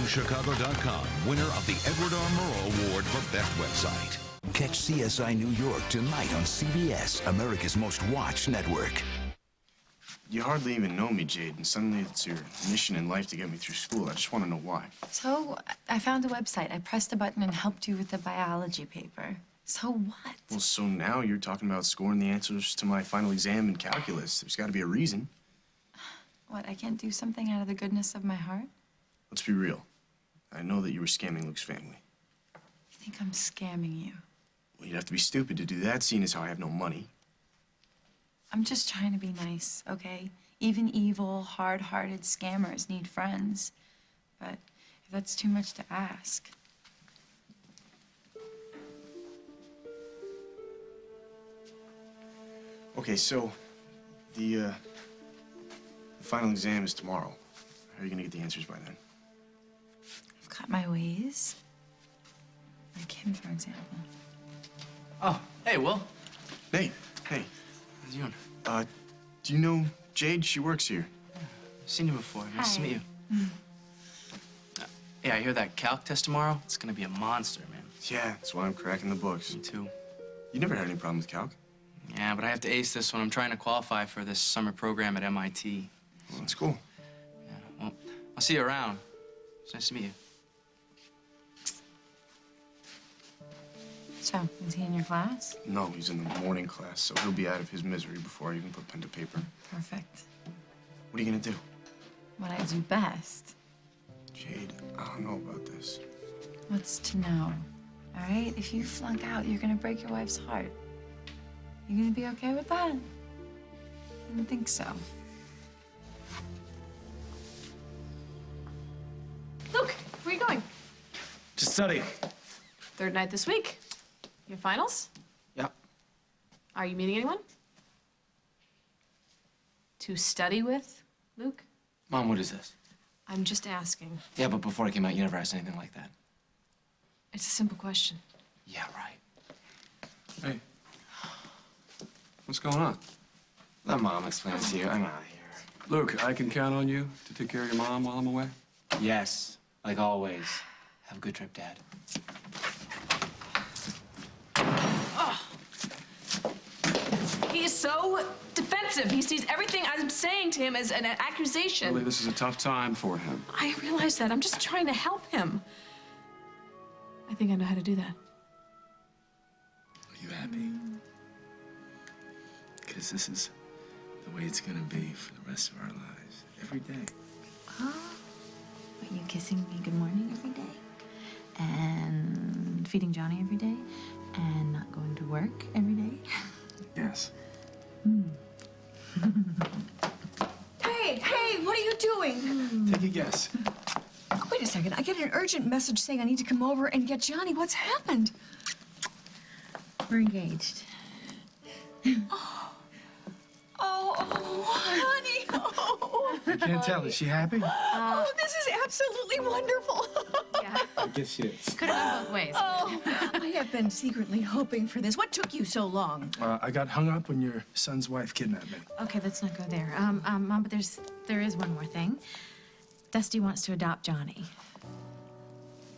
CSINewsChicago.com, winner of the Edward R. Murrow Award for Best Website. Catch CSI New York tonight on CBS, America's most watched network. You hardly even know me, Jade, and suddenly it's your mission in life to get me through school. I just want to know why. So, I found a website. I pressed a button and helped you with the biology paper. So what? Well, so now you're talking about scoring the answers to my final exam in calculus. There's got to be a reason. What, I can't do something out of the goodness of my heart? Let's be real. I know that you were scamming Luke's family. You think I'm scamming you? Well, you'd have to be stupid to do that, seeing as how I have no money. I'm just trying to be nice, okay? Even evil, hard-hearted scammers need friends. But if that's too much to ask... Okay, so the final exam is tomorrow. How are you gonna get the answers by then? I've got my ways. Like him, for example. Oh, hey, Will. Hey, hey. How's it going? Do you know Jade? She works here. I've seen you before. Nice to meet you. Mm. Yeah, I hear that calc test tomorrow. It's gonna be a monster, man. Yeah, that's why I'm cracking the books. Me too. You never had any problem with calc? Yeah, but I have to ace this one. I'm trying to qualify for this summer program at MIT. Well, that's cool. Yeah, well, I'll see you around. It's nice to meet you. So, is he in your class? No, he's in the morning class, so he'll be out of his misery before I even put pen to paper. Perfect. What are you gonna do? What I do best. Jade, I don't know about this. What's to know? All right? If you flunk out, you're gonna break your wife's heart. You gonna be okay with that? I didn't think so. Luke, where are you going? To study. Third night this week. Your finals? Yep. Are you meeting anyone? To study with, Luke? Mom, what is this? I'm just asking. Yeah, but before I came out, you never asked anything like that. It's a simple question. Yeah, right. Hey. What's going on? Let Mom explain it to you. I'm out of here. Luke, I can count on you to take care of your mom while I'm away? Yes, like always. Have a good trip, Dad. He is so defensive. He sees everything I'm saying to him as an accusation. Really, this is a tough time for him. I realize that. I'm just trying to help him. I think I know how to do that. Are you happy? Because this is the way it's gonna be for the rest of our lives. Every day. Oh, are you kissing me good morning every day? And feeding Johnny every day? And not going to work every day? Yes. Hey, what are you doing? Take a guess. Oh, wait a second. I get an urgent message saying I need to come over and get Johnny. What's happened? We're engaged. Oh, honey. Oh. I can't tell. Is she happy? Oh, this is absolutely wonderful. Yeah. I guess she is. Could have gone both ways. Oh, I have been secretly hoping for this. What took you so long? I got hung up when your son's wife kidnapped me. Okay, let's not go there. Mom, but there is one more thing. Dusty wants to adopt Johnny.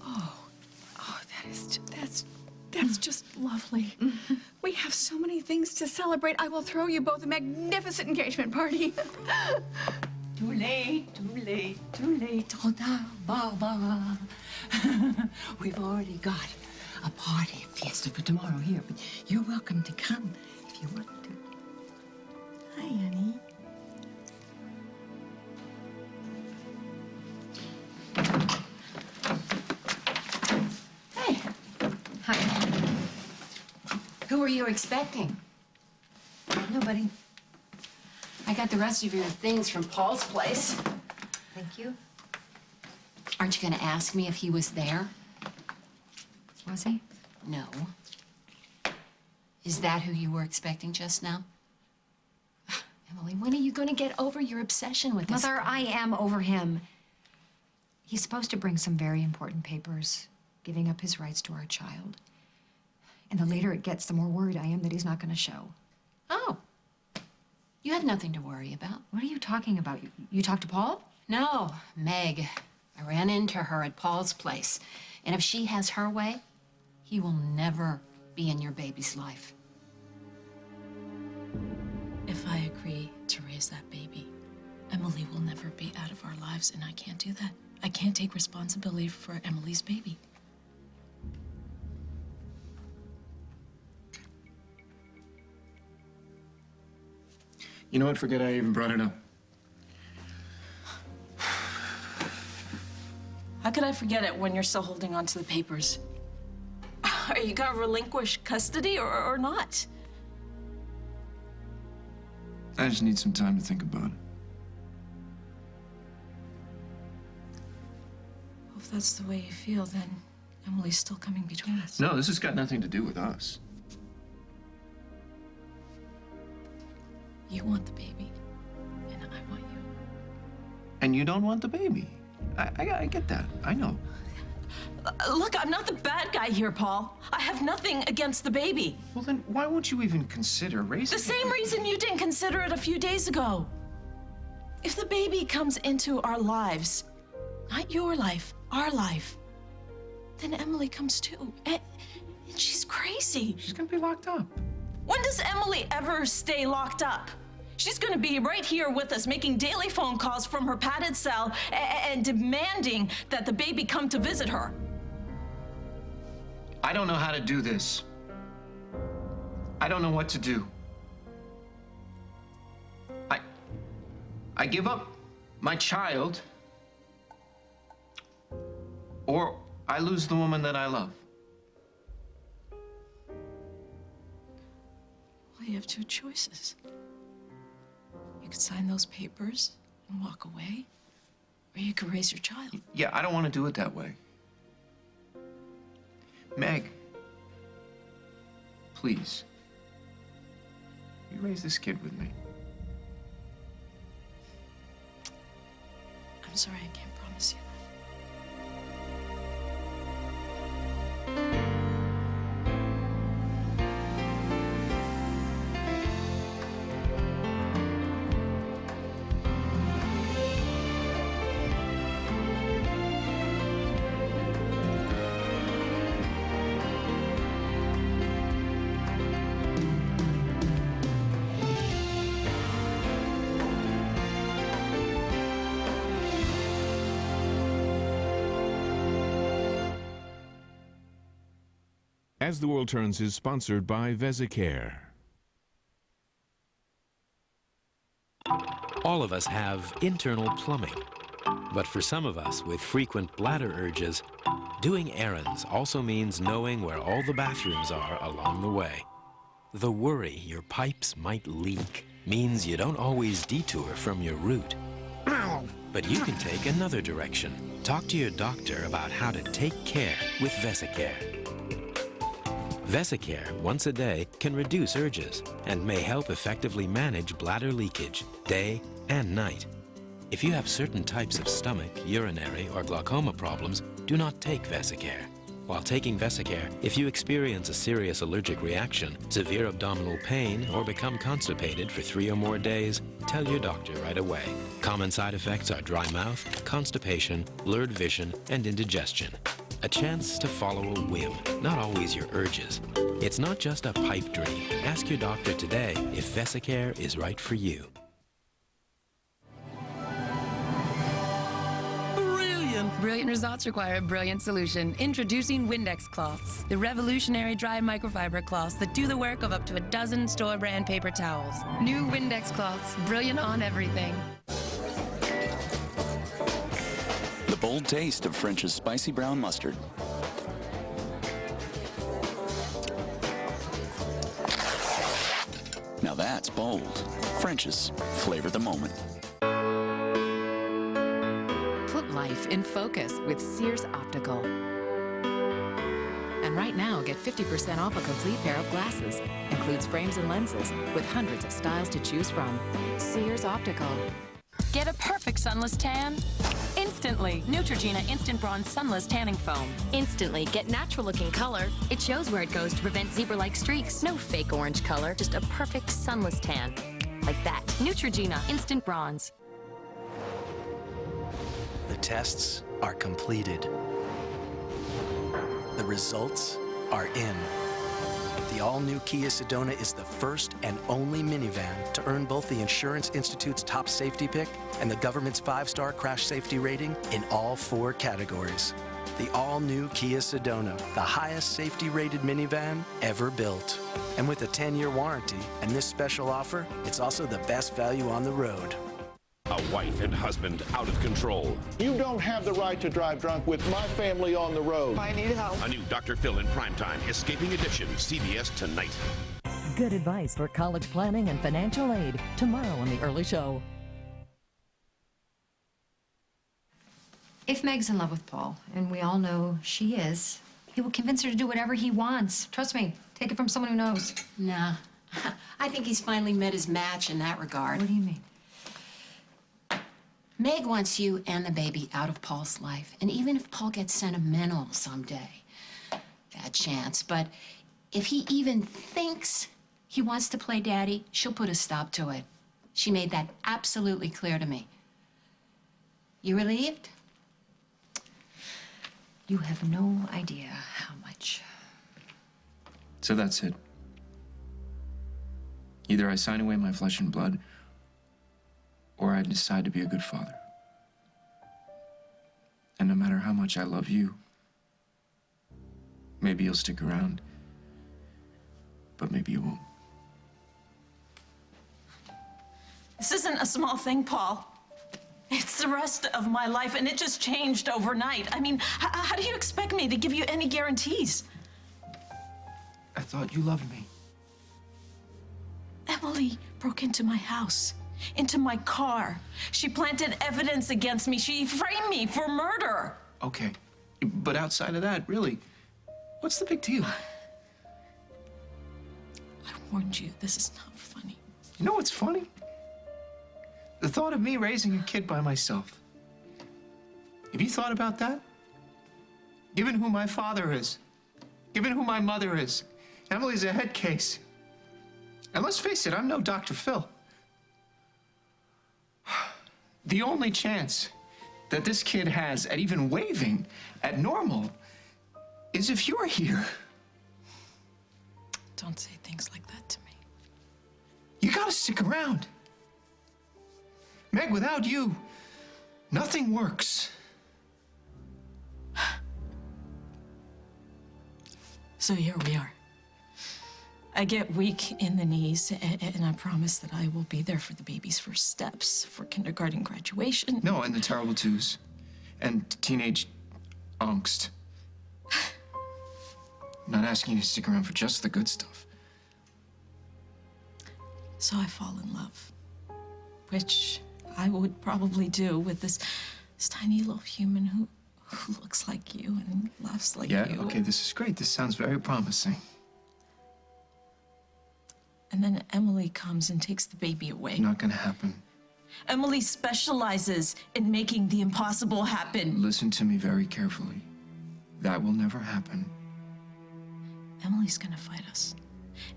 Oh, that's just lovely. We have so many things to celebrate. I will throw you both a magnificent engagement party. Too late, too late, too late. Toda baba. We've already got a party, fiesta for tomorrow here, but you're welcome to come if you want to. Hi, honey. Hey. Hi. Who were you expecting? Nobody. I got the rest of your things from Paul's place. Thank you. Aren't you going to ask me if he was there? Was he? No. Is that who you were expecting just now? Emily, when are you going to get over your obsession with this? Mother, I am over him. He's supposed to bring some very important papers, giving up his rights to our child. And the later it gets, the more worried I am that he's not going to show. Oh. You have nothing to worry about. What are you talking about? You talked to Paul? No, Meg. I ran into her at Paul's place. And if she has her way, he will never be in your baby's life. If I agree to raise that baby, Emily will never be out of our lives, and I can't do that. I can't take responsibility for Emily's baby. You know what? Forget I even brought it up. How could I forget it when you're still holding on to the papers? Are you gonna relinquish custody or not? I just need some time to think about it. Well, if that's the way you feel, then Emily's still coming between us. No, this has got nothing to do with us. You want the baby, and I want you. And you don't want the baby. I get that. I know. Look, I'm not the bad guy here, Paul. I have nothing against the baby. Well, then why won't you even consider raising The same reason you didn't consider it a few days ago. If the baby comes into our lives, not your life, our life, then Emily comes too. And she's crazy. She's gonna be locked up. When does Emily ever stay locked up? She's gonna be right here with us, making daily phone calls from her padded cell and demanding that the baby come to visit her. I don't know how to do this. I don't know what to do. I give up my child, or I lose the woman that I love. Well, you have two choices. You could sign those papers and walk away, or you could raise your child. Yeah, I don't want to do it that way. Meg, please, you raise this kid with me. I'm sorry, I can't promise you that. As the World Turns is sponsored by Vesicare. All of us have internal plumbing. But for some of us with frequent bladder urges, doing errands also means knowing where all the bathrooms are along the way. The worry your pipes might leak means you don't always detour from your route. But you can take another direction. Talk to your doctor about how to take care with Vesicare. Vesicare, once a day, can reduce urges and may help effectively manage bladder leakage, day and night. If you have certain types of stomach, urinary, or glaucoma problems, do not take Vesicare. While taking Vesicare, if you experience a serious allergic reaction, severe abdominal pain, or become constipated for 3 or more days, tell your doctor right away. Common side effects are dry mouth, constipation, blurred vision, and indigestion. A chance to follow a whim, not always your urges. It's not just a pipe dream. Ask your doctor today if Vesicare is right for you. Brilliant results require a brilliant solution. Introducing Windex cloths, the revolutionary dry microfiber cloths that do the work of up to a dozen store brand paper towels. New Windex cloths, brilliant on everything. The bold taste of French's spicy brown mustard. Now that's bold. French's, flavor the moment. Put life in focus with Sears Optical. And right now, get 50% off a complete pair of glasses. Includes frames and lenses with hundreds of styles to choose from. Sears Optical. Get a perfect sunless tan instantly. Neutrogena Instant Bronze Sunless Tanning Foam. Instantly get natural-looking color. It shows where it goes to prevent zebra-like streaks. No fake orange color, just a perfect sunless tan. Like that. Neutrogena Instant Bronze. The tests are completed. The results are in. The all-new Kia Sedona is the first and only minivan to earn both the Insurance Institute's top safety pick and the government's 5-star crash safety rating in all 4 categories. The all-new Kia Sedona, the highest safety-rated minivan ever built. And with a 10-year warranty and this special offer, it's also the best value on the road. A wife and husband out of control. You don't have the right to drive drunk with my family on the road. I need help. A new Dr. Phil in primetime, Escaping Addiction, CBS tonight. Good advice for college planning and financial aid tomorrow on The Early Show. If Meg's in love with Paul, and we all know she is, he will convince her to do whatever he wants. Trust me, take it from someone who knows. Nah. I think he's finally met his match in that regard. What do you mean? Meg wants you and the baby out of Paul's life. And even if Paul gets sentimental someday, bad chance, but if he even thinks he wants to play daddy, she'll put a stop to it. She made that absolutely clear to me. You relieved? You have no idea how much. So that's it. Either I sign away my flesh and blood, or I decide to be a good father. And no matter how much I love you, maybe you'll stick around, but maybe you won't. This isn't a small thing, Paul. It's the rest of my life, and it just changed overnight. I mean, how do you expect me to give you any guarantees? I thought you loved me. Emily broke into my house, into my car. She planted evidence against me. She framed me for murder. Okay, but outside of that, really, what's the big deal? I warned you, this is not funny. You know what's funny? The thought of me raising a kid by myself. Have you thought about that? Given who my father is, given who my mother is, Emily's a head case. And let's face it, I'm no Dr. Phil. The only chance that this kid has at even waving at normal is if you're here. Don't say things like that to me. You gotta stick around. Meg, without you, nothing works. So here we are. I get weak in the knees, and I promise that I will be there for the baby's first steps, for kindergarten graduation. No, and the terrible twos. And teenage angst. I'm not asking you to stick around for just the good stuff. So I fall in love, which I would probably do with this tiny little human who looks like you and laughs like you. Yeah, okay, this is great. This sounds very promising. And then Emily comes and takes the baby away. Not gonna happen. Emily specializes in making the impossible happen. Listen to me very carefully. That will never happen. Emily's gonna fight us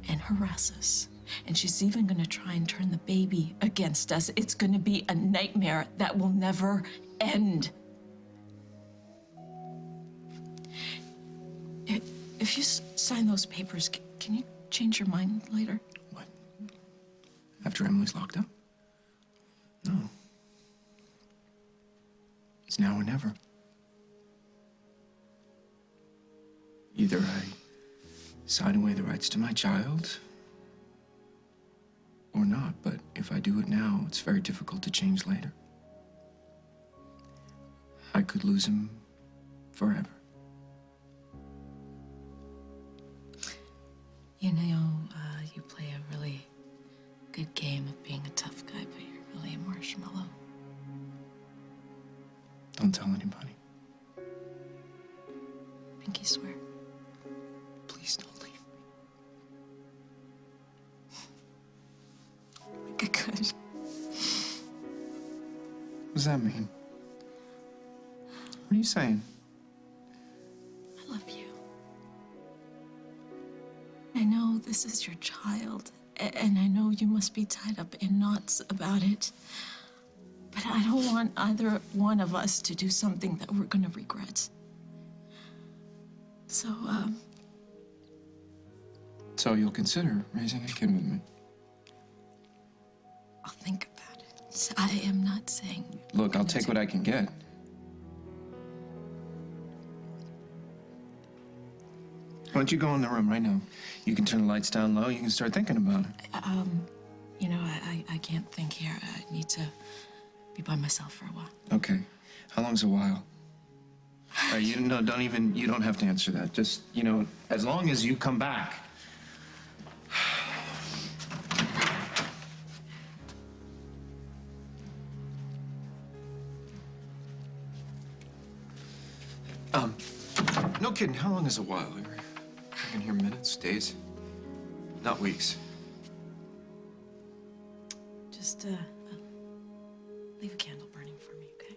and harass us. And she's even gonna try and turn the baby against us. It's gonna be a nightmare that will never end. If you sign those papers, can you change your mind later? What? After Emily's locked up? No. It's now or never. Either I sign away the rights to my child, or not, but if I do it now, it's very difficult to change later. I could lose him forever. You know, you play a really good game of being a tough guy, but you're really a marshmallow. Don't tell anybody. Pinky swear. Please don't leave me. Good. What does that mean? What are you saying? I love you. I know this is your child, and I know you must be tied up in knots about it. But But I don't want either one of us to do something that we're gonna regret. So, So you'll consider raising a kid with me? I'll think about it. I am not saying... Look, I'll take what I can get. Why don't you go in the room right now? You can turn the lights down low. You can start thinking about it. You know, I can't think here. I need to be by myself for a while. Okay. How long's a while? All right, you don't have to answer that. Just, as long as you come back. No kidding, how long is a while? I can hear minutes, days, not weeks. Just, leave a candle burning for me, okay?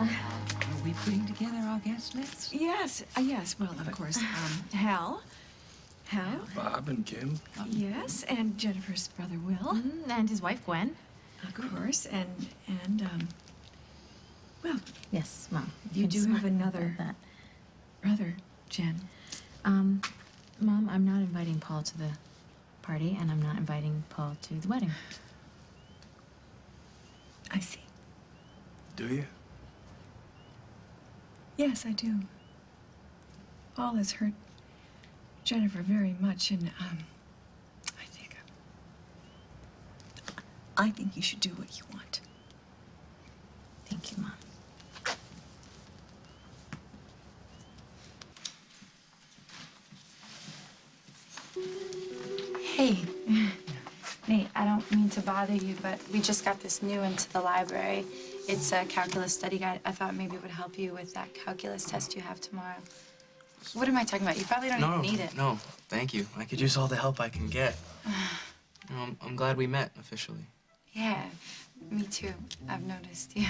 Are we putting together our guest list? Yes, yes, well, of course. Hal. Bob and Kim. Yes, and Jennifer's brother Will. And his wife Gwen. Of course, and well, Yes, Mom. you can do smile have another about brother, Jen. that. Mom, I'm not inviting Paul to the party, and I'm not inviting Paul to the wedding. I see. Do you? Yes, I do. Paul has hurt Jennifer very much, and I think you should do what you want. Thank you, Mom. Hey. Nate, I don't mean to bother you, but we just got this new into the library. It's a calculus study guide. I thought maybe it would help you with that calculus test you have tomorrow. What am I talking about? You probably don't even need it. No, thank you. I could use all the help I can get. I'm glad we met officially. Yeah, me too. I've noticed you.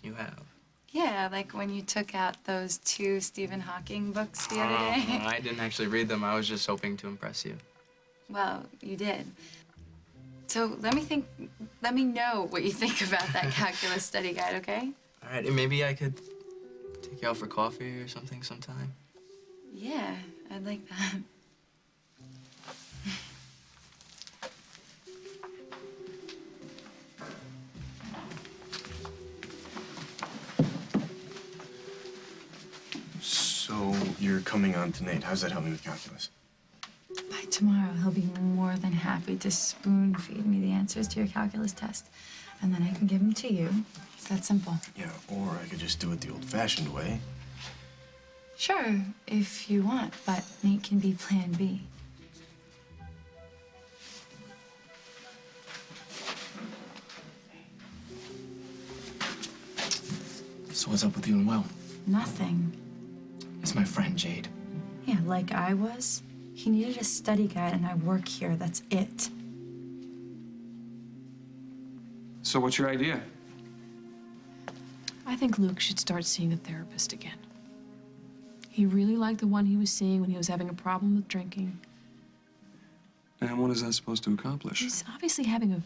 You have. Yeah, like when you took out those 2 Stephen Hawking books the other day. I didn't actually read them. I was just hoping to impress you. Well, you did. So let me know what you think about that calculus study guide, okay? All right, and maybe I could take you out for coffee or something sometime. Yeah, I'd like that. So you're coming on tonight. How's that help me with calculus? By tomorrow, he'll be more than happy to spoon-feed me the answers to your calculus test. And then I can give them to you. It's that simple. Yeah, or I could just do it the old-fashioned way. Sure, if you want, but Nate can be plan B. So what's up with you and Will? Nothing. It's my friend, Jade. Yeah, like I was. He needed a study guide, and I work here. That's it. So what's your idea? I think Luke should start seeing a therapist again. He really liked the one he was seeing when he was having a problem with drinking. And what is that supposed to accomplish? He's obviously having a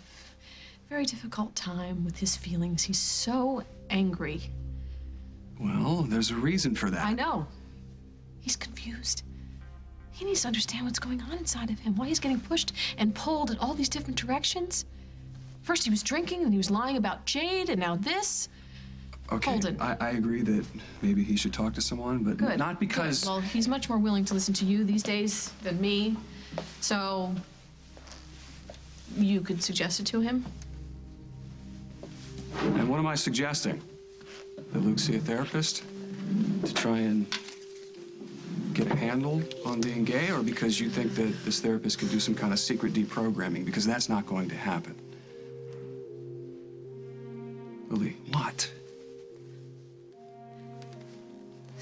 very difficult time with his feelings. He's so angry. Well, there's a reason for that. I know. He's confused. He needs to understand what's going on inside of him, why he's getting pushed and pulled in all these different directions. First he was drinking, and he was lying about Jade, and now this. Okay, Holden. I agree that maybe he should talk to someone, but Good. not because... Good. Well, he's much more willing to listen to you these days than me. So, you could suggest it to him? And what am I suggesting? That Luke see a therapist to try and get a handle on being gay, or because you think that this therapist could do some kind of secret deprogramming? Because that's not going to happen. Lily, what?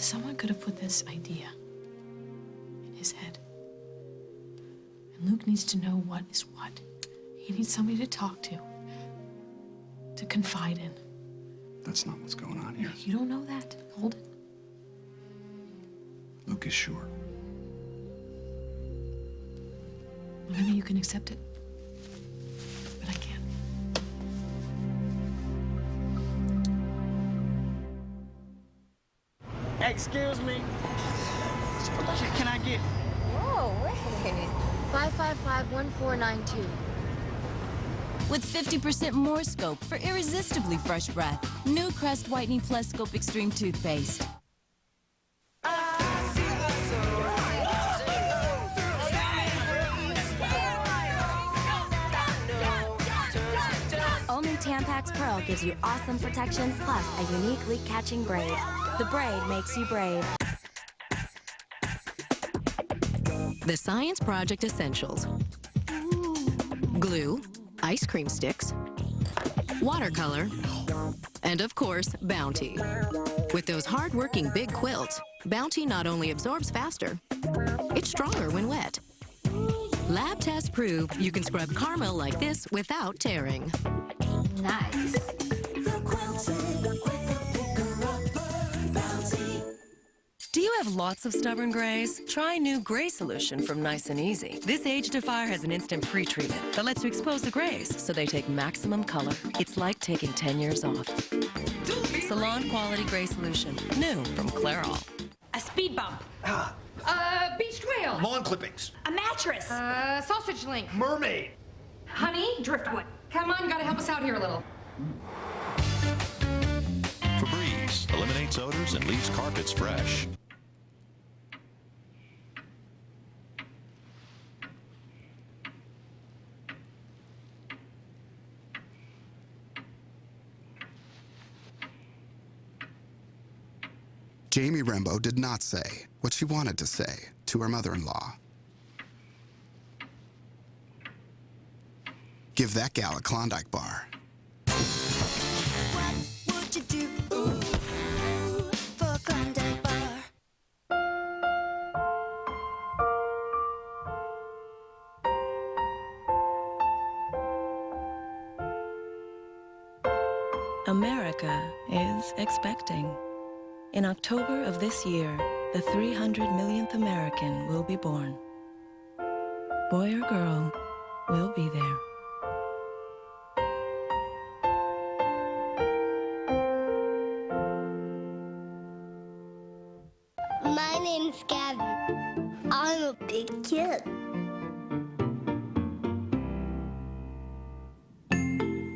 Someone could have put this idea in his head. And Luke needs to know what is what. He needs somebody to talk to confide in. That's not what's going on here. You don't know that. Hold it. Luke is sure. Maybe you can accept it, but I can't. Excuse me. Can I get? Whoa, wait. 555-1492. With 50% more scope for irresistibly fresh breath. New Crest Whitening Plus Scope Extreme Toothpaste. Only Tampax Pearl gives you awesome protection plus a unique leak-catching braid. The braid makes you brave. The Science Project Essentials. Glue, ice cream sticks, watercolor, and of course, Bounty. With those hard-working big quilts, Bounty not only absorbs faster, it's stronger when wet. Lab tests prove you can scrub caramel like this without tearing. Nice. Do you have lots of stubborn grays? Try new Gray Solution from Nice and Easy. This age defier has an instant pre-treatment that lets you expose the grays so they take maximum color. It's like taking 10 years off. Salon quality Gray Solution, new from Clairol. A speed bump. Beached whale. Lawn clippings. A mattress. Sausage link. Mermaid. Honey, driftwood. Come on, you gotta help us out here a little. Febreze eliminates odors and leaves carpets fresh. Jamie Rembo did not say what she wanted to say to her mother-in-law. Give that gal a Klondike bar. What would you do for a Klondike bar? America is expecting. In October of this year, the 300 millionth American will be born. Boy or girl will be there. My name's Gavin. I'm a big kid.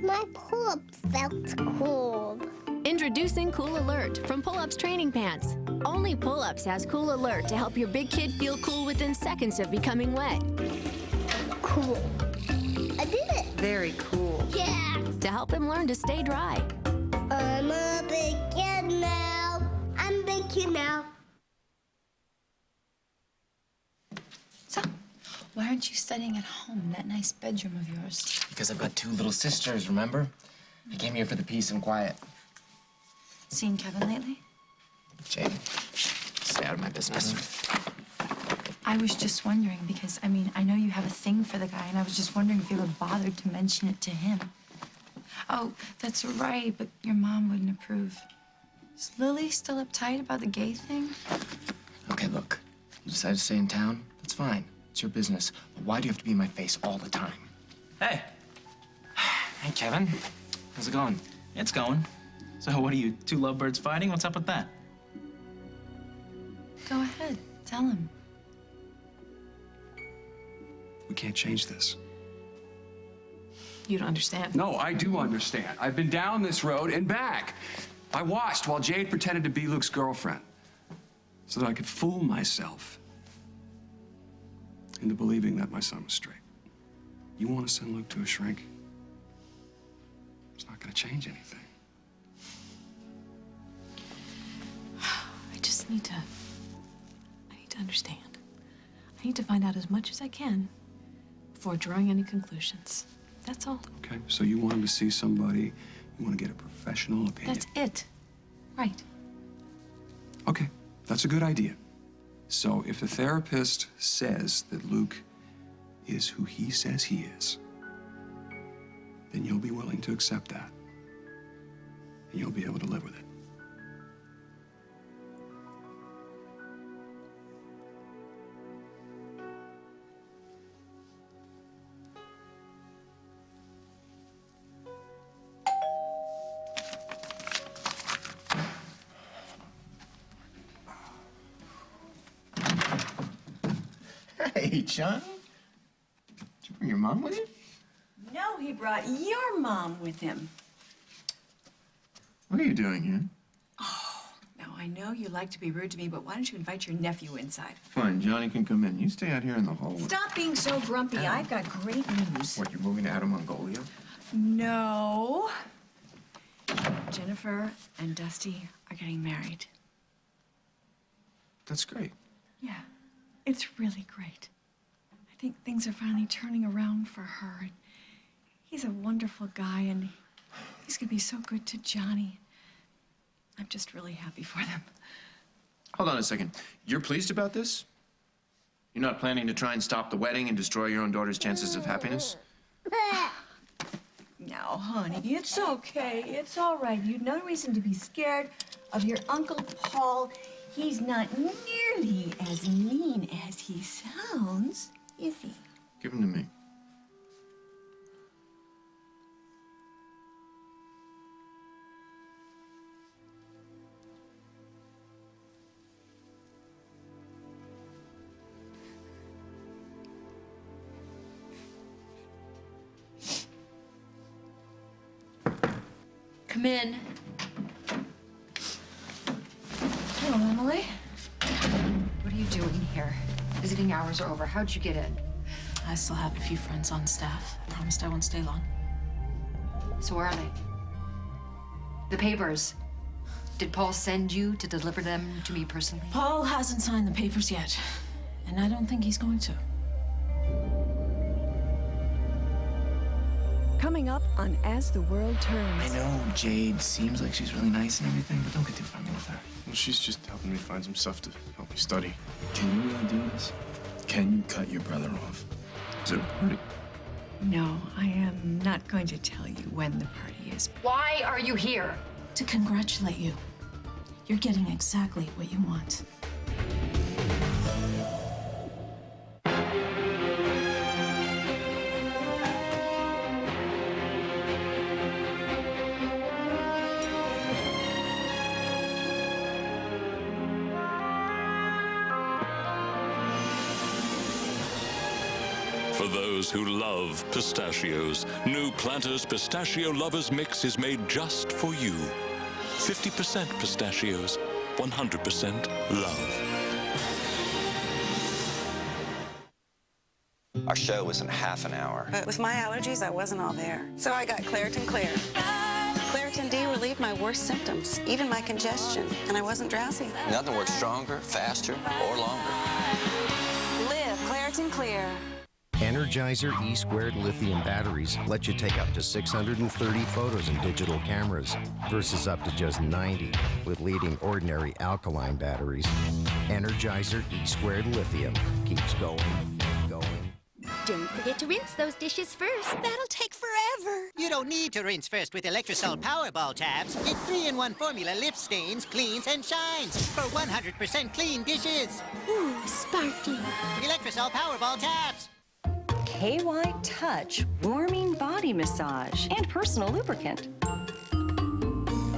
My pull-ups felt cold. Introducing Cool Alert from Pull-Ups Training Pants. Only Pull-Ups has Cool Alert to help your big kid feel cool within seconds of becoming wet. Cool. I did it. Very cool. Yeah. To help him learn to stay dry. I'm a big kid now. I'm a big kid now. So, why aren't you studying at home in that nice bedroom of yours? Because I've got two little sisters, remember? I came here for the peace and quiet. Seen Kevin lately? Jade, stay out of my business. I was just wondering because, I mean, I know you have a thing for the guy, and I was just wondering if you ever bothered to mention it to him. Oh, that's right, but your mom wouldn't approve. Is Lily still uptight about the gay thing? Okay, look, you decided to stay in town? That's fine. It's your business. But why do you have to be in my face all the time? Hey. Hey, Kevin. How's it going? It's going. So what are you, two lovebirds fighting? What's up with that? Go ahead, tell him. We can't change this. You don't understand. No, I do understand. I've been down this road and back. I watched while Jade pretended to be Luke's girlfriend so that I could fool myself into believing that my son was straight. You want to send Luke to a shrink? It's not going to change anything. I just need to understand. I need to find out as much as I can before drawing any conclusions. That's all. Okay, so you want him to see somebody, you want to get a professional opinion. That's it. Right. Okay, That's a good idea. So if the therapist says that Luke is who he says he is, then you'll be willing to accept that. And you'll be able to live with it. Hey, Johnny. Did you bring your mom with you? No, he brought your mom with him. What are you doing here? Now, I know you like to be rude to me, but why don't you invite your nephew inside? Fine, Johnny can come in. You stay out here in the hallway. Stop being so grumpy. I've got great news. What, you're moving to Outer Mongolia? No. Jennifer and Dusty are getting married. That's great. Yeah, it's really great. I think things are finally turning around for her. He's a wonderful guy, and he's gonna be so good to Johnny. I'm just really happy for them. Hold on a second. You're pleased about this? You're not planning to try and stop the wedding and destroy your own daughter's chances of happiness? Now, honey, it's okay. It's all right. You've no reason to be scared of your Uncle Paul. He's not nearly as mean as he sounds, is he? Give him to me. Come in. Hello, Emily. What are you doing here? Visiting hours are over. How'd you get in? I still have a few friends on staff. I promised I won't stay long. So where are they? The papers. Did Paul send you to deliver them to me personally? Paul hasn't signed the papers yet, and I don't think he's going to. Coming up on As the World Turns. I know Jade seems like she's really nice and everything, but don't get too friendly with her. Well, she's just helping me find some stuff to help me study. Can you really do this? Can you cut your brother off? Is it a party? No, I am not going to tell you when the party is. Why are you here? To congratulate you. You're getting exactly what you want. For those who love pistachios, new Planters Pistachio Lovers Mix is made just for you. 50% pistachios, 100% love. Our show was in half an hour. But with my allergies, I wasn't all there. So I got Claritin Clear. Claritin D relieved my worst symptoms, even my congestion, and I wasn't drowsy. Nothing works stronger, faster, or longer. Live Claritin Clear. Energizer E-squared lithium batteries let you take up to 630 photos in digital cameras versus up to just 90 with leading ordinary alkaline batteries. Energizer E-squared lithium keeps going. Don't forget to rinse those dishes first. That'll take forever. You don't need to rinse first with Electrosol Powerball tabs. Its 3-in-1 formula lifts stains, cleans, and shines for 100% clean dishes. Ooh, sparkly. Electrosol Powerball tabs. KY Touch warming body massage and personal lubricant.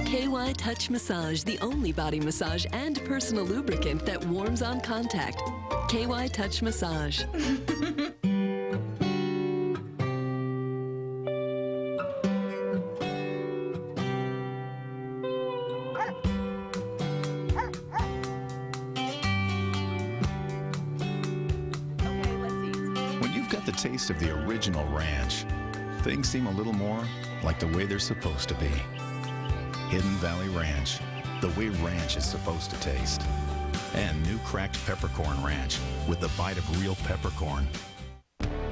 KY Touch Massage, the only body massage and personal lubricant that warms on contact. KY Touch Massage. Taste of the original ranch. Things seem a little more like the way they're supposed to be. Hidden Valley Ranch, the way ranch is supposed to taste. And new cracked peppercorn ranch with the bite of real peppercorn.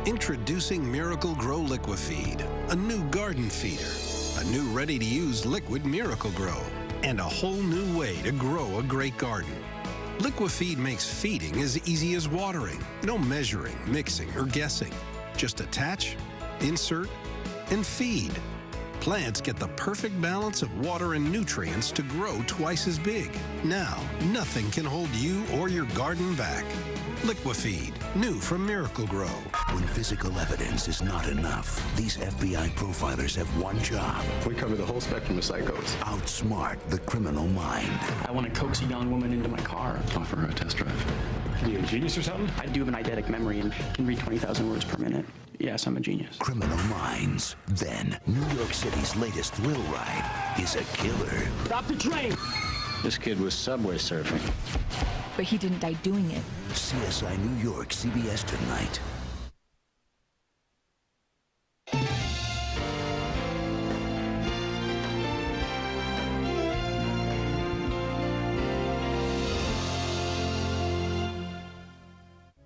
Introducing Miracle Grow Liquifeed, a new garden feeder, a new ready-to-use liquid Miracle Grow, and a whole new way to grow a great garden. Liquifeed makes feeding as easy as watering. No measuring, mixing, or guessing. Just attach, insert, and feed. Plants get the perfect balance of water and nutrients to grow twice as big. Now, nothing can hold you or your garden back. Liquifeed, new from Miracle Grow. When physical evidence is not enough, these FBI profilers have one job. We cover the whole spectrum of psychos. Outsmart the criminal mind. I want to coax a young woman into my car. Offer her a test drive. Are you a genius or something? I do have an eidetic memory and can read 20,000 words per minute. Yes, I'm a genius. Criminal minds. Then, New York City's latest thrill ride is a killer. Stop the train! This kid was subway surfing. But he didn't die doing it. CSI New York, CBS tonight.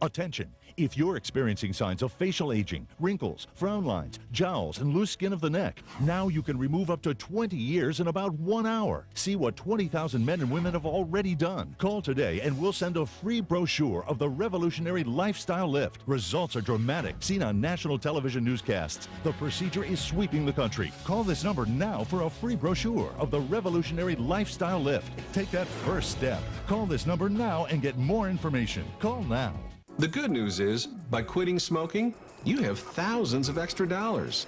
Attention! If you're experiencing signs of facial aging, wrinkles, frown lines, jowls, and loose skin of the neck, now you can remove up to 20 years in about 1 hour. See what 20,000 men and women have already done. Call today and we'll send a free brochure of the revolutionary lifestyle lift. Results are dramatic, seen on national television newscasts. The procedure is sweeping the country. Call this number now for a free brochure of the revolutionary lifestyle lift. Take that first step. Call this number now and get more information. Call now. The good news is, by quitting smoking, you have thousands of extra dollars.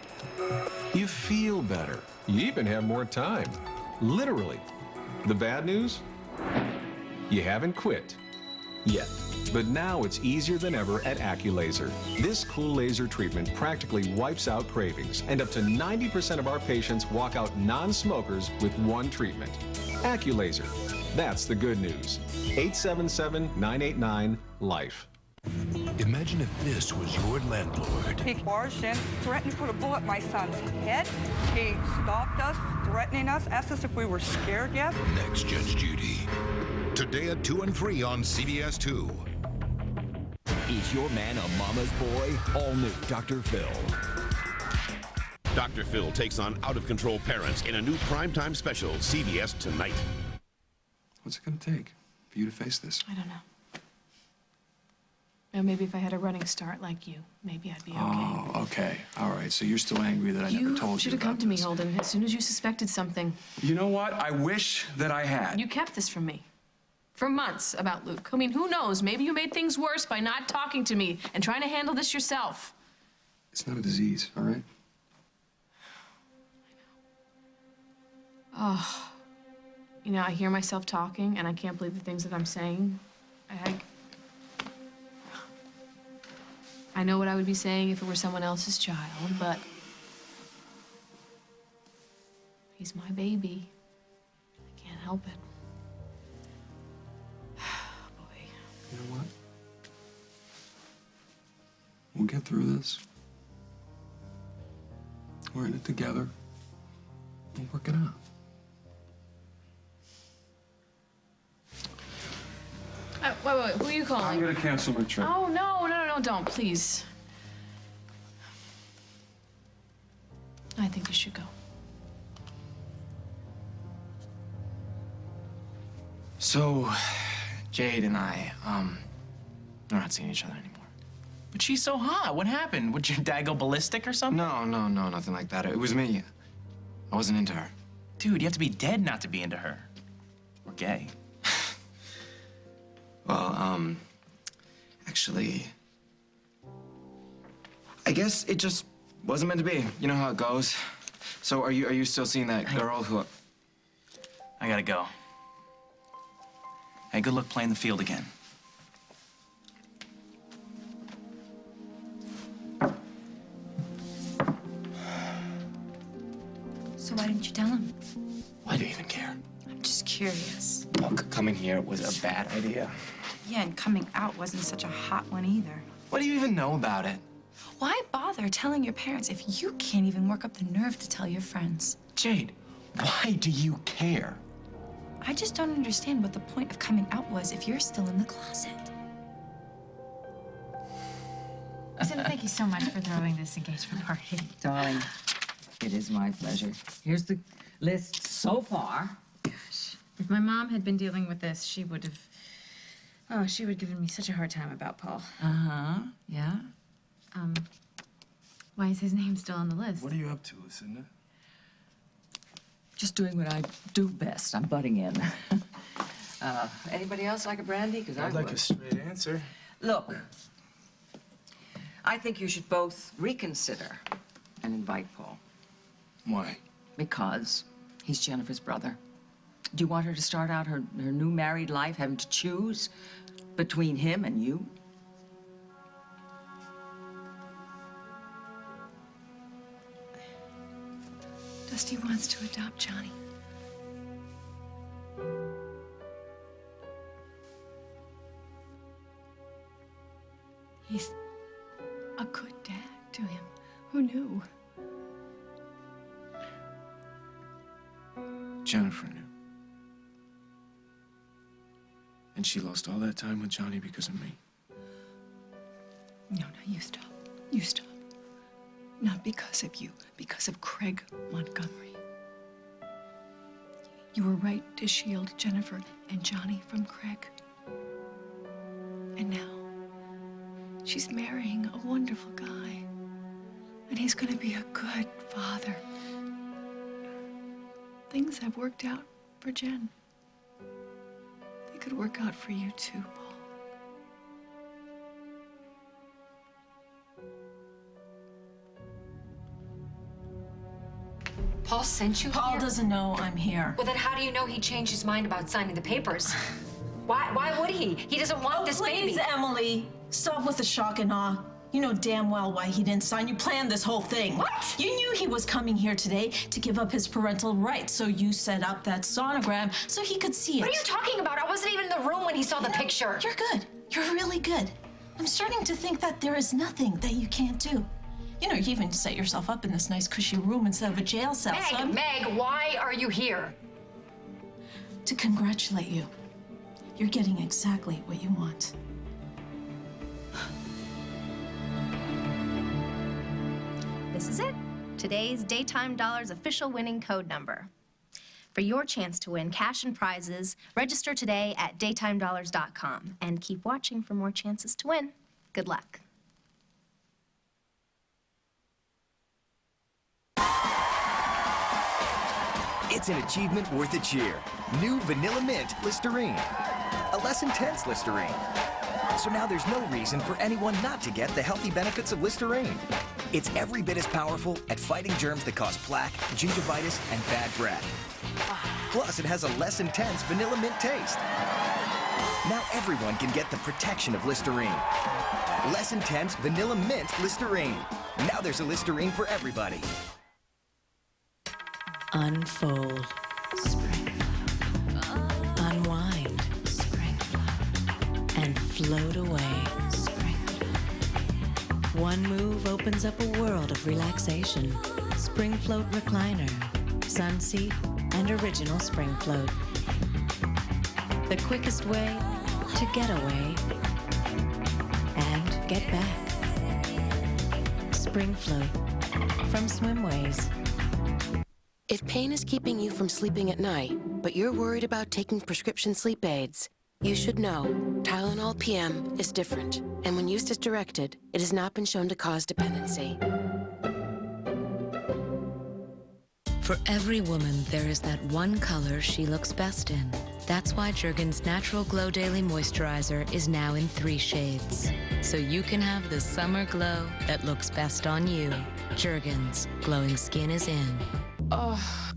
You feel better. You even have more time. Literally. The bad news? You haven't quit. Yet. But now it's easier than ever at AccuLaser. This cool laser treatment practically wipes out cravings, and up to 90% of our patients walk out non-smokers with one treatment. AccuLaser. That's the good news. 877-989-LIFE. Imagine if this was your landlord. He barged in, threatened to put a bullet in my son's head. He stopped us, threatening us, asked us if we were scared yet. Next, Judge Judy. Today at 2 and 3 on CBS 2. Is your man a mama's boy? All new Dr. Phil. Dr. Phil takes on out-of-control parents in a new primetime special, CBS tonight. What's it going to take for you to face this? I don't know. Now, maybe if I had a running start like you, maybe I'd be okay. Oh, okay. All right. So you're still angry that I never told you. You should have come to me, Holden, as soon as you suspected something. You know what? I wish that I had. You kept this from me. For months about Luke. I mean, who knows? Maybe you made things worse by not talking to me and trying to handle this yourself. It's not a disease, all right? Oh. You know, I hear myself talking, and I can't believe the things that I'm saying. I know what I would be saying if it were someone else's child, but he's my baby. I can't help it. Boy. You know what? We'll get through this. We're in it together. We'll work it out. Wait, who are you calling? I'm gonna cancel my trip. Oh, no, don't, please. I think you should go. So, Jade and I, we're not seeing each other anymore. But she's so hot. What happened? Would your dad go ballistic or something? No, nothing like that. It was me. I wasn't into her. Dude, you have to be dead not to be into her. Or gay. Well, actually, I guess it just wasn't meant to be. You know how it goes. So are you still seeing that girl who... I gotta go. Hey, good luck playing the field again. So why didn't you tell him? Why do you even care? I'm just curious. Look, coming here was a bad idea. Yeah, and coming out wasn't such a hot one either. What do you even know about it? Why bother telling your parents if you can't even work up the nerve to tell your friends? Jade, why do you care? I just don't understand what the point of coming out was if you're still in the closet. Tim, thank you so much for throwing this engagement party. Darling, it is my pleasure. Here's the list so far. Gosh, if my mom had been dealing with this, she would have Oh, she would give me such a hard time about Paul. Uh-huh, yeah. Why is his name still on the list? What are you up to, Lucinda? Just doing what I do best. I'm butting in. Anybody else like a brandy? Because I'd like a straight answer. Look, I think you should both reconsider and invite Paul. Why? Because he's Jennifer's brother. Do you want her to start out her new married life having to choose between him and you? Dusty wants to adopt Johnny. He's a good dad to him. Who knew? Jennifer knew. And she lost all that time with Johnny because of me. No, you stop. You stop. Not because of you, because of Craig Montgomery. You were right to shield Jennifer and Johnny from Craig. And now, she's marrying a wonderful guy. And he's gonna be a good father. Things have worked out for Jen. They could work out for you too, Paul. Paul sent you Paul here? doesn't know I'm here. Well, then how do you know he changed his mind about signing the papers? Why would he? He doesn't want this Please, baby. Emily, stop with the shock and awe. You know damn well why he didn't sign. You planned this whole thing. What? You knew he was coming here today to give up his parental rights, so you set up that sonogram so he could see it. What are you talking about? I wasn't even in the room when he saw the picture. You're good. You're really good. I'm starting to think that there is nothing that you can't do. You know, you even set yourself up in this nice cushy room instead of a jail cell. Meg, why are you here? To congratulate you. You're getting exactly what you want. This is it. Today's Daytime Dollars official winning code number. For your chance to win cash and prizes, register today at daytimedollars.com and keep watching for more chances to win. Good luck. It's an achievement worth a cheer. New Vanilla Mint Listerine. A less intense Listerine. So now there's no reason for anyone not to get the healthy benefits of Listerine. It's every bit as powerful at fighting germs that cause plaque, gingivitis, and bad breath. Plus, it has a less intense vanilla mint taste. Now everyone can get the protection of Listerine. Less intense vanilla mint Listerine. Now there's a Listerine for everybody. Unfold. Unwind. And float away. One move opens up a world of relaxation. Spring Float Recliner, Sun Seat, and Original Spring Float. The quickest way to get away and get back. Spring Float from Swimways. If pain is keeping you from sleeping at night, but you're worried about taking prescription sleep aids, you should know Tylenol PM is different, and when used as directed, it has not been shown to cause dependency. For every woman, there is that one color she looks best in. That's why Jergens Natural Glow Daily Moisturizer is now in 3 shades. So you can have the summer glow that looks best on you. Jergens, glowing skin is in.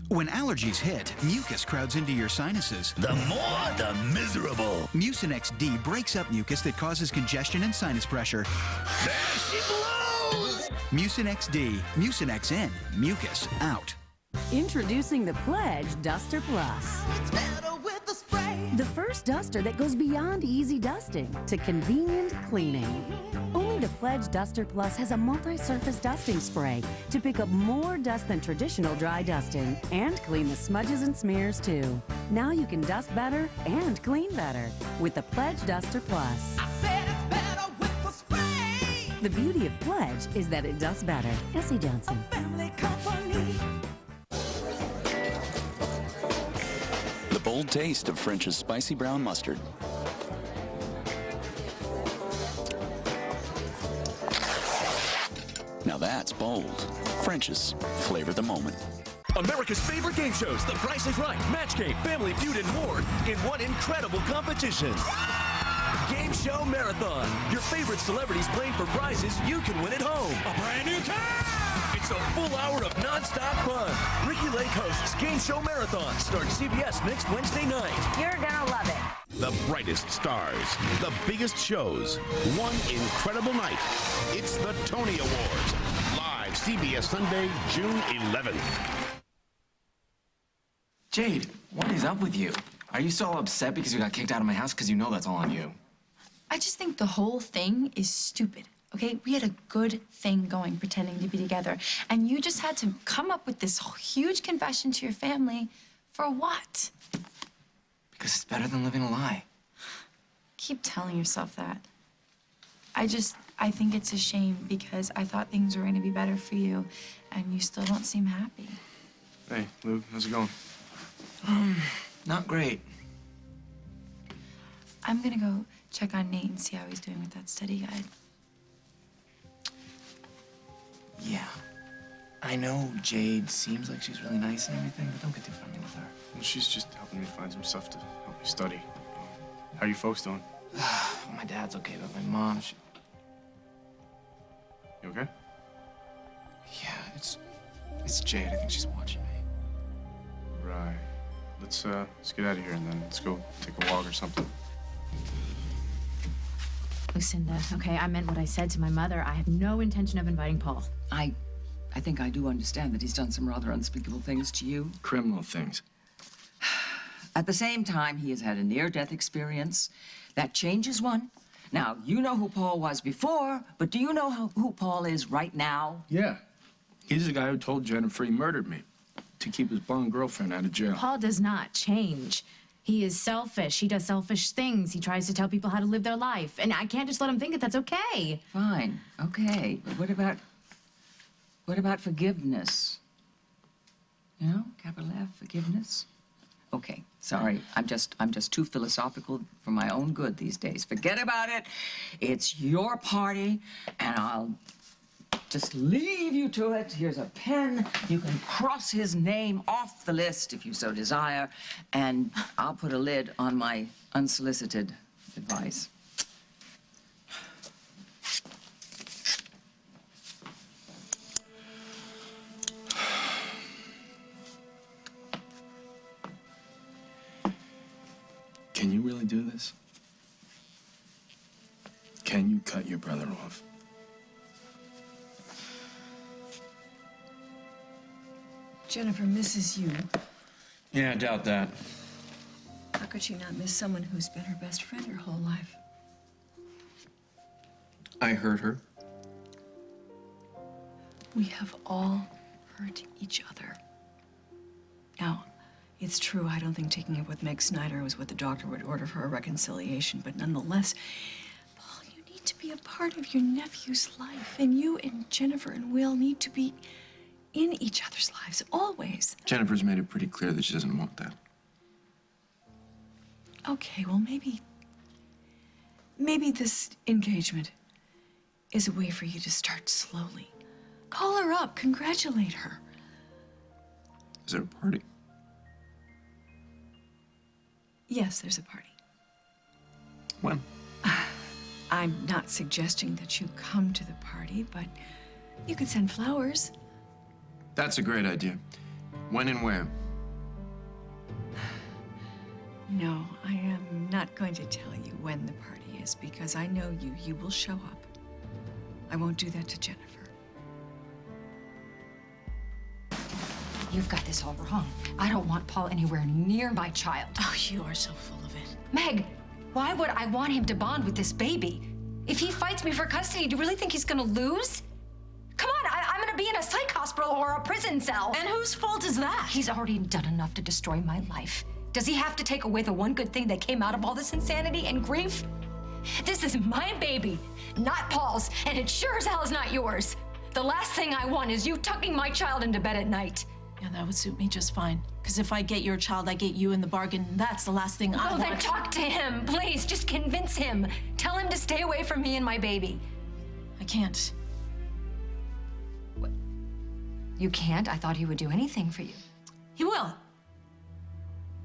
When allergies hit, mucus crowds into your sinuses. The more, the miserable. Mucinex D breaks up mucus that causes congestion and sinus pressure. There she blows! Mucinex D. Mucinex in. Mucus out. Introducing the Pledge Duster Plus. It's better with the spray. The first duster that goes beyond easy dusting to convenient cleaning. Only the Pledge Duster Plus has a multi-surface dusting spray to pick up more dust than traditional dry dusting and clean the smudges and smears too. Now you can dust better and clean better with the Pledge Duster Plus. I said it's better with the spray. The beauty of Pledge is that it does better. S.E. Johnson. Family company. The bold taste of French's spicy brown mustard. Now that's bold. French's. Flavor the moment. America's favorite game shows, The Price is Right, Match Game, Family Feud, and more in one incredible competition. Game Show Marathon. Your favorite celebrities playing for prizes you can win at home. A brand new car! It's a full hour of non-stop fun. Ricky Lake hosts Game Show Marathon. Starts CBS next Wednesday night. You're gonna love it. The brightest stars, the biggest shows, one incredible night. It's the Tony Awards. Live CBS Sunday, June 11th. Jade, what is up with you? Are you so upset because you got kicked out of my house? Because you know that's all on you. I just think the whole thing is stupid, okay? We had a good thing going, pretending to be together, and you just had to come up with this huge confession to your family for what? Because it's better than living a lie. Keep telling yourself that. I think it's a shame because I thought things were going to be better for you, and you still don't seem happy. Hey, Lou, how's it going? Not great. I'm gonna go check on Nate and see how he's doing with that study guide. Yeah. I know Jade seems like she's really nice and everything, but don't get too friendly with her. Well, she's just helping me find some stuff to help me study. How are you folks doing? My dad's okay, but my mom, she... You okay? Yeah, it's Jade. I think she's watching me. Right. Let's get out of here and then let's go take a walk or something. Lucinda, okay, I meant what I said to my mother. I have no intention of inviting Paul. I think I do understand that he's done some rather unspeakable things to you. Criminal things. At the same time, he has had a near-death experience. That changes one. Now, you know who Paul was before, but do you know who Paul is right now? Yeah. He's the guy who told Jennifer he murdered me to keep his blonde girlfriend out of jail. Paul does not change. He is selfish. He does selfish things. He tries to tell people how to live their life. And I can't just let him think that that's okay. Fine, okay. But what about forgiveness? You know, capital F, forgiveness? Okay, sorry. I'm just too philosophical for my own good these days. Forget about it. It's your party, and I'll just leave you to it. Here's a pen. You can cross his name off the list if you so desire, and I'll put a lid on my unsolicited advice. Can you really do this? Can you cut your brother off? Jennifer misses you. Yeah, I doubt that. How could she not miss someone who's been her best friend her whole life? I hurt her. We have all hurt each other. Now, it's true, I don't think taking up with Meg Snyder was what the doctor would order for a reconciliation, but nonetheless, Paul, you need to be a part of your nephew's life, and you and Jennifer and Will need to be in each other's lives, always. Jennifer's made it pretty clear that she doesn't want that. Okay, well, maybe this engagement is a way for you to start slowly. Call her up, congratulate her. Is there a party? Yes, there's a party. When? I'm not suggesting that you come to the party, but you could send flowers. That's a great idea. When and where? No, I am not going to tell you when the party is because I know you. You will show up. I won't do that to Jennifer. You've got this all wrong. I don't want Paul anywhere near my child. Oh, you are so full of it. Meg, why would I want him to bond with this baby? If he fights me for custody, do you really think he's gonna lose? Come on, I'm gonna be in a psych hospital or a prison cell. And whose fault is that? He's already done enough to destroy my life. Does he have to take away the one good thing that came out of all this insanity and grief? This is my baby, not Paul's, and it sure as hell is not yours. The last thing I want is you tucking my child into bed at night. Yeah, that would suit me just fine. Because if I get your child, I get you in the bargain. That's the last thing I want. Oh, then talk to him, please. Just convince him. Tell him to stay away from me and my baby. I can't. You can't. I thought he would do anything for you. He will.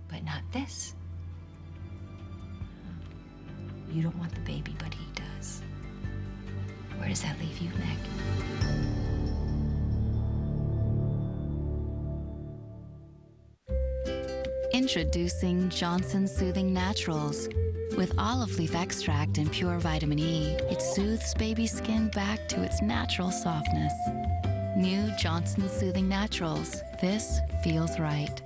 But not this. You don't want the baby, but he does. Where does that leave you, Meg? Introducing Johnson Soothing Naturals. With olive leaf extract and pure vitamin E, it soothes baby skin back to its natural softness. New Johnson Soothing Naturals. This feels right.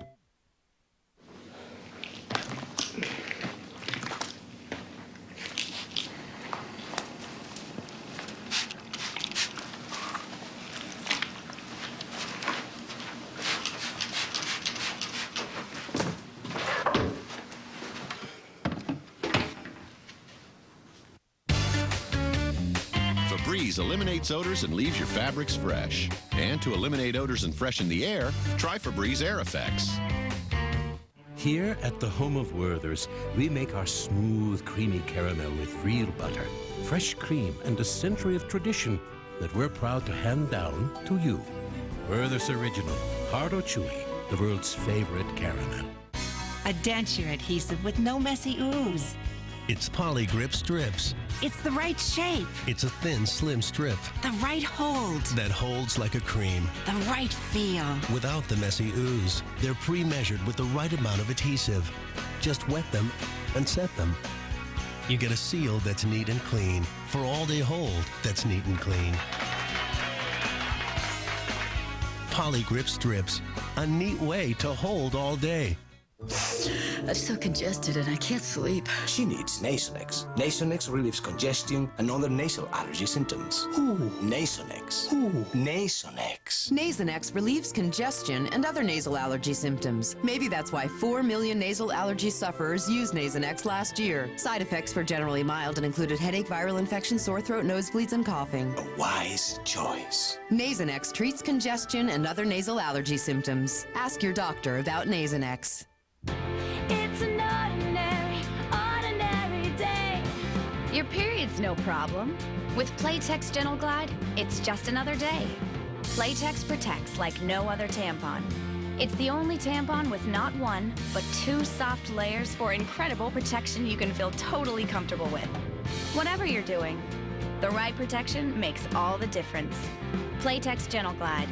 Febreze eliminates odors and leaves your fabrics fresh. And to eliminate odors and freshen the air, try Febreze Air Effects. Here at the home of Werther's, we make our smooth, creamy caramel with real butter, fresh cream, and a century of tradition that we're proud to hand down to you. Werther's Original, hard or chewy, the world's favorite caramel. A denture adhesive with no messy ooze. It's Polygrip Strips. It's the right shape. It's a thin, slim strip The right hold. that holds like a cream The right feel. without the messy ooze. They're pre-measured with the right amount of adhesive. Just wet them and set them. You get a seal that's neat and clean for all-day hold that's neat and clean. Polygrip Strips, a neat way to hold all day. I'm so congested and I can't sleep. She needs Nasonex. Nasonex relieves congestion and other nasal allergy symptoms. Nasonex. Nasonex. Nasonex relieves congestion and other nasal allergy symptoms. Maybe that's why 4 million nasal allergy sufferers used Nasonex last year. Side effects were generally mild and included headache, viral infection, sore throat, nosebleeds, and coughing. A wise choice. Nasonex treats congestion and other nasal allergy symptoms. Ask your doctor about Nasonex. It's an ordinary day. Your period's no problem. With Playtex Gentle Glide, it's just another day. Playtex protects like no other tampon. It's the only tampon with not one, but 2 soft layers for incredible protection you can feel totally comfortable with. Whatever you're doing, the right protection makes all the difference. Playtex Gentle Glide.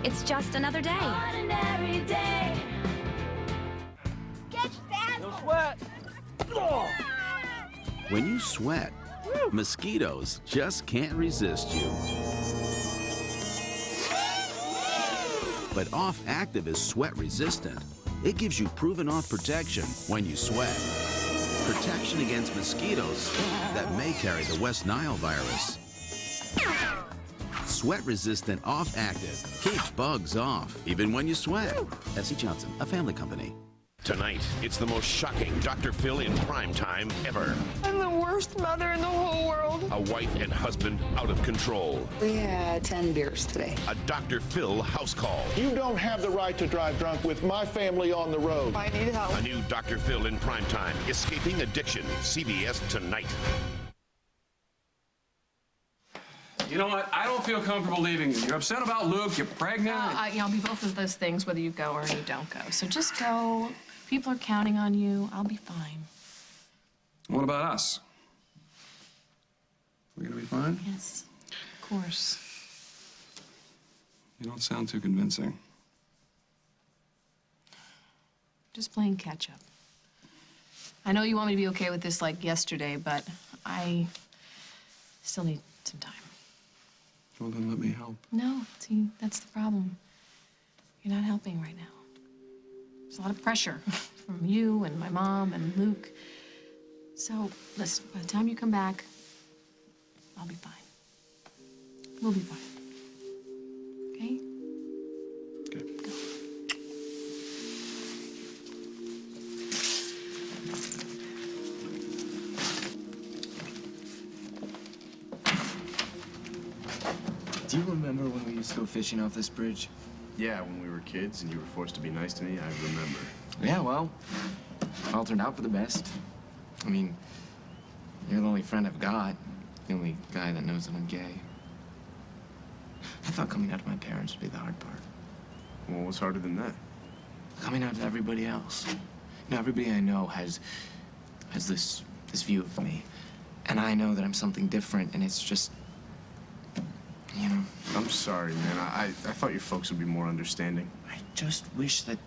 It's just another day. Ordinary day. Sweat. When you sweat, mosquitoes just can't resist you. But Off Active is sweat resistant. It gives you proven off protection when you sweat. Protection against mosquitoes that may carry the West Nile virus. Sweat resistant Off Active keeps bugs off even when you sweat. F.C. Johnson, a family company. Tonight, it's the most shocking Dr. Phil in primetime ever. I'm the worst mother in the whole world. A wife and husband out of control. We had 10 beers today. A Dr. Phil house call. You don't have the right to drive drunk with my family on the road. I need help. A new Dr. Phil in primetime. Escaping Addiction. CBS tonight. You know what? I don't feel comfortable leaving you. You're upset about Luke. You're pregnant. I'll be both of those things whether you go or you don't go. So just go. People are counting on you. I'll be fine. What about us? We gonna be fine? Yes, of course. You don't sound too convincing. Just playing catch up. I know you want me to be okay with this like yesterday, but I still need some time. Well, then let me help. No, see, that's the problem. You're not helping right now. There's a lot of pressure from you and my mom and Luke. So, listen, by the time you come back, I'll be fine. We'll be fine. Okay? Do you remember when we used to go fishing off this bridge? Yeah, when we were kids and you were forced to be nice to me, I remember. Yeah, well, it all turned out for the best. I mean, you're the only friend I've got. The only guy that knows that I'm gay. thought coming out to my parents would be the hard part. Well, what's harder than that? Coming out to everybody else. You know, everybody I know has this view of me. And I know that I'm something different, and it's just, you know. I'm sorry, man. I thought your folks would be more understanding. I just wish that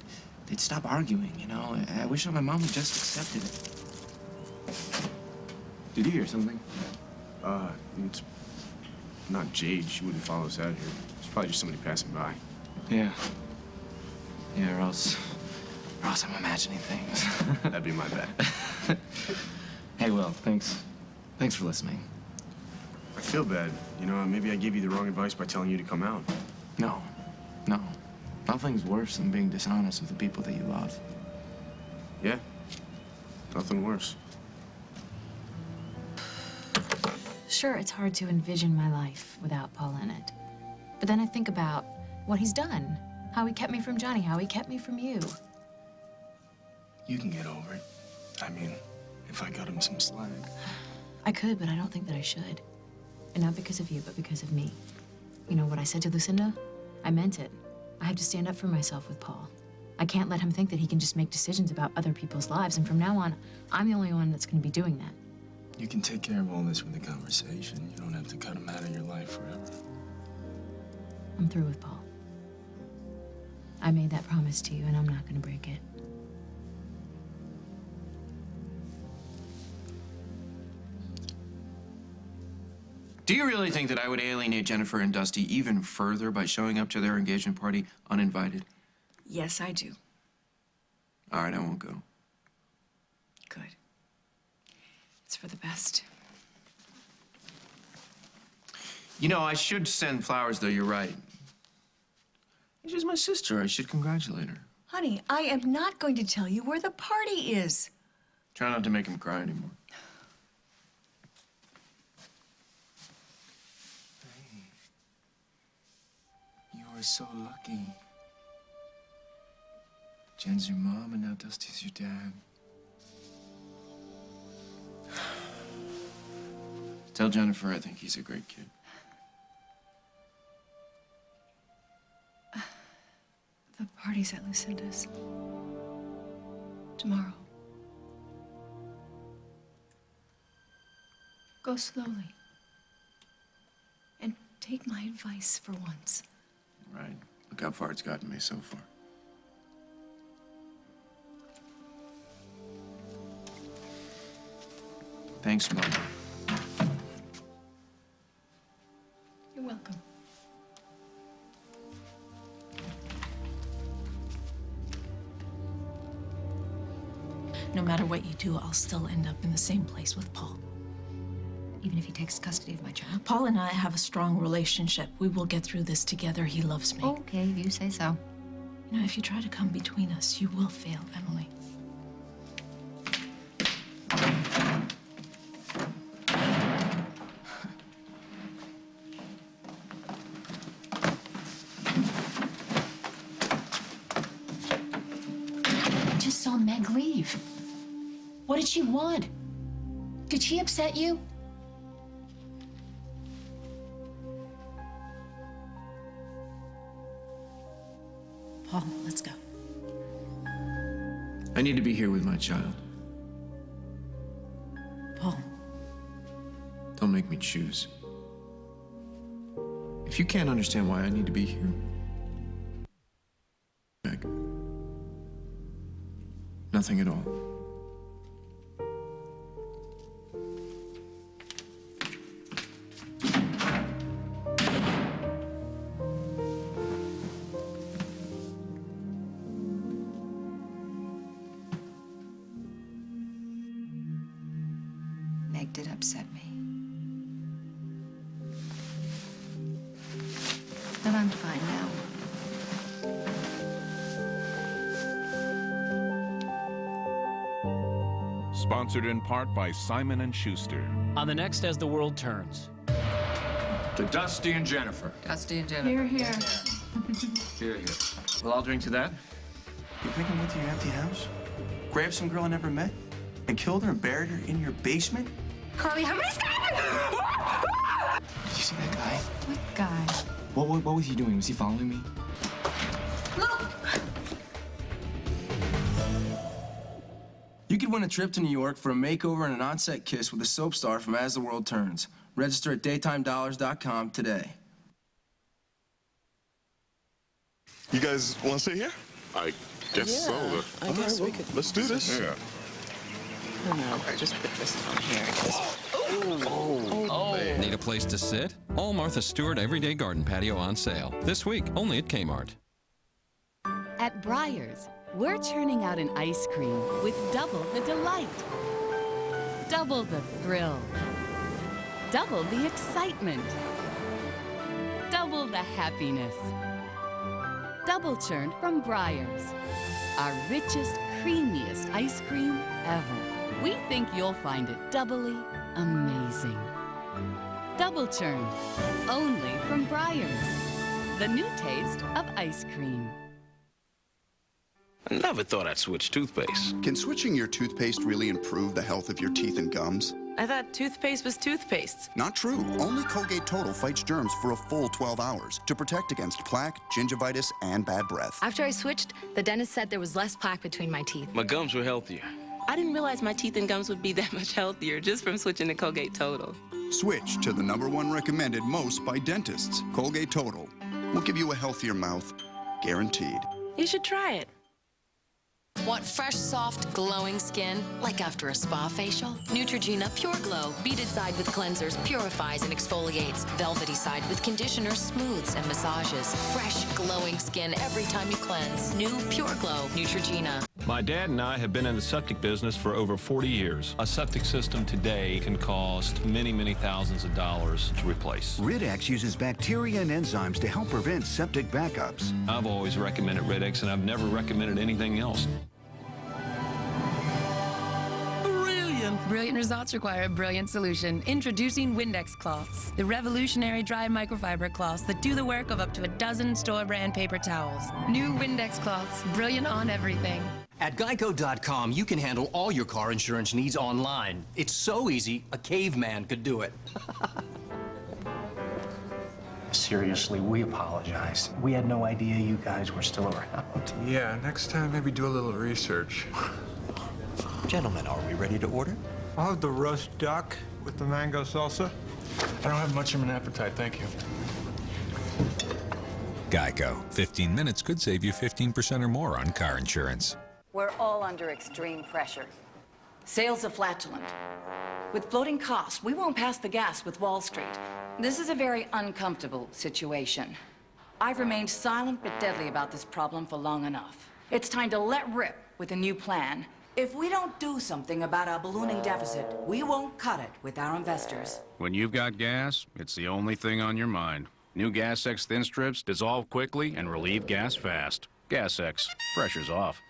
they'd stop arguing, you know? I wish that my mom had just accepted it. Did you hear something? It's not Jade. She wouldn't follow us out here. It's probably just somebody passing by. Yeah. Yeah, or else I'm imagining things. That'd be my bad. Hey, Will, thanks. Thanks for listening. I feel bad. You know, maybe I gave you the wrong advice by telling you to come out. No. Nothing's worse than being dishonest with the people that you love. Yeah. Nothing worse. Sure, it's hard to envision my life without Paul in it. But then I think about what he's done. How he kept me from Johnny, how he kept me from you. You can get over it. I mean, if I got him some slack. I could, but I don't think that I should. And not because of you, but because of me. You know what I said to Lucinda? I meant it. I have to stand up for myself with Paul. I can't let him think that he can just make decisions about other people's lives. And from now on, I'm the only one that's going to be doing that. You can take care of all this with a conversation. You don't have to cut him out of your life forever. I'm through with Paul. I made that promise to you, and I'm not going to break it. Do you really think that I would alienate Jennifer and Dusty even further by showing up to their engagement party uninvited? Yes, I do. All right, I won't go. Good. It's for the best. You know, I should send flowers, though. You're right. She's my sister. I should congratulate her. Honey, I am not going to tell you where the party is. Try not to make him cry anymore. You are so lucky. Jen's your mom, and now Dusty's your dad. Tell Jennifer I think he's a great kid. The party's at Lucinda's. Tomorrow. Go slowly. And take my advice for once. Right. Look how far it's gotten me so far. Thanks, Mom. You're welcome. No matter what you do, I'll still end up in the same place with Paul. Even if he takes custody of my child? Paul and I have a strong relationship. We will get through this together. He loves me. Okay, you say so. You know, if you try to come between us, you will fail, Emily. I just saw Meg leave. What did she want? Did she upset you? Paul, let's go. I need to be here with my child. Paul. Don't make me choose. If you can't understand why I need to be here, Meg. Nothing at all. Meg did upset me. But I'm fine now. Sponsored in part by Simon & Schuster. On the next As the World Turns. To Dusty and Jennifer. Dusty and Jennifer. Here, here. Here, here. Well, I'll drink to that. You think I'm with your empty house? Grabbed some girl I never met and killed her and buried her in your basement? Carly, how many Did you see that guy? What guy? What was he doing? Was he following me? You could win a trip to New York for a makeover and an on-set kiss with a soap star from As the World Turns. Register at daytimedollars.com today. You guys want to sit here? I guess so. I guess we could. Let's do this. Yeah. No, just put this on here. Need a place to sit? All Martha Stewart Everyday Garden Patio on sale. This week, only at Kmart. At Breyers, we're churning out an ice cream with double the delight, double the thrill, double the excitement, double the happiness. Double churned from Breyers, our richest, creamiest ice cream ever. We think you'll find it doubly amazing. Double churned, only from Breyers. The new taste of ice cream. I never thought I'd switch toothpaste. Can switching your toothpaste really improve the health of your teeth and gums? I thought toothpaste was toothpaste. Not true. Only Colgate Total fights germs for a full 12 hours to protect against plaque, gingivitis, and bad breath. After I switched, the dentist said there was less plaque between my teeth. My gums were healthier. I didn't realize my teeth and gums would be that much healthier just from switching to Colgate Total. Switch to the #1 recommended most by dentists, Colgate Total. We'll give you a healthier mouth, guaranteed. You should try it. Want fresh, soft, glowing skin, like after a spa facial? Neutrogena Pure Glow, beaded side with cleansers, purifies and exfoliates. Velvety side with conditioner, smooths and massages. Fresh, glowing skin every time you cleanse. New Pure Glow Neutrogena. My dad and I have been in the septic business for over 40 years. A septic system today can cost many, many thousands of dollars to replace. Rid-X uses bacteria and enzymes to help prevent septic backups. I've always recommended Rid-X, and I've never recommended anything else. Brilliant results require a brilliant solution. Introducing Windex cloths, the revolutionary dry microfiber cloths that do the work of up to a dozen store brand paper towels. New Windex cloths, brilliant on everything. At Geico.com, you can handle all your car insurance needs online. It's so easy, a caveman could do it. Seriously, we apologize. We had no idea you guys were still around. Yeah, next time maybe do a little research. Gentlemen, are we ready to order? I'll have the roast duck with the mango salsa. I don't have much of an appetite, thank you. Geico. 15 minutes could save you 15% or more on car insurance. We're all under extreme pressure. Sales are flatulent. With floating costs, we won't pass the gas with Wall Street. This is a very uncomfortable situation. I've remained silent but deadly about this problem for long enough. It's time to let rip with a new plan. If we don't do something about our ballooning deficit, we won't cut it with our investors. When you've got gas, it's the only thing on your mind. New Gas X Thin Strips dissolve quickly and relieve gas fast. Gas X, pressure's off.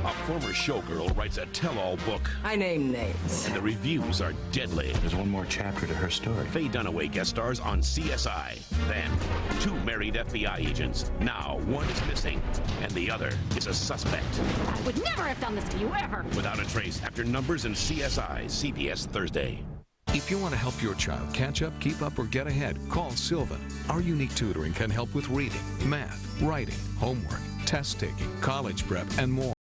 A former showgirl writes a tell-all book. I name names. And the reviews are deadly. There's one more chapter to her story. Faye Dunaway guest stars on CSI. Then, 2 married FBI agents. Now, one is missing, and the other is a suspect. I would never have done this to you, ever. Without a trace after Numbers and CSI, CBS Thursday. If you want to help your child catch up, keep up, or get ahead, call Sylvan. Our unique tutoring can help with reading, math, writing, homework, test taking, college prep, and more.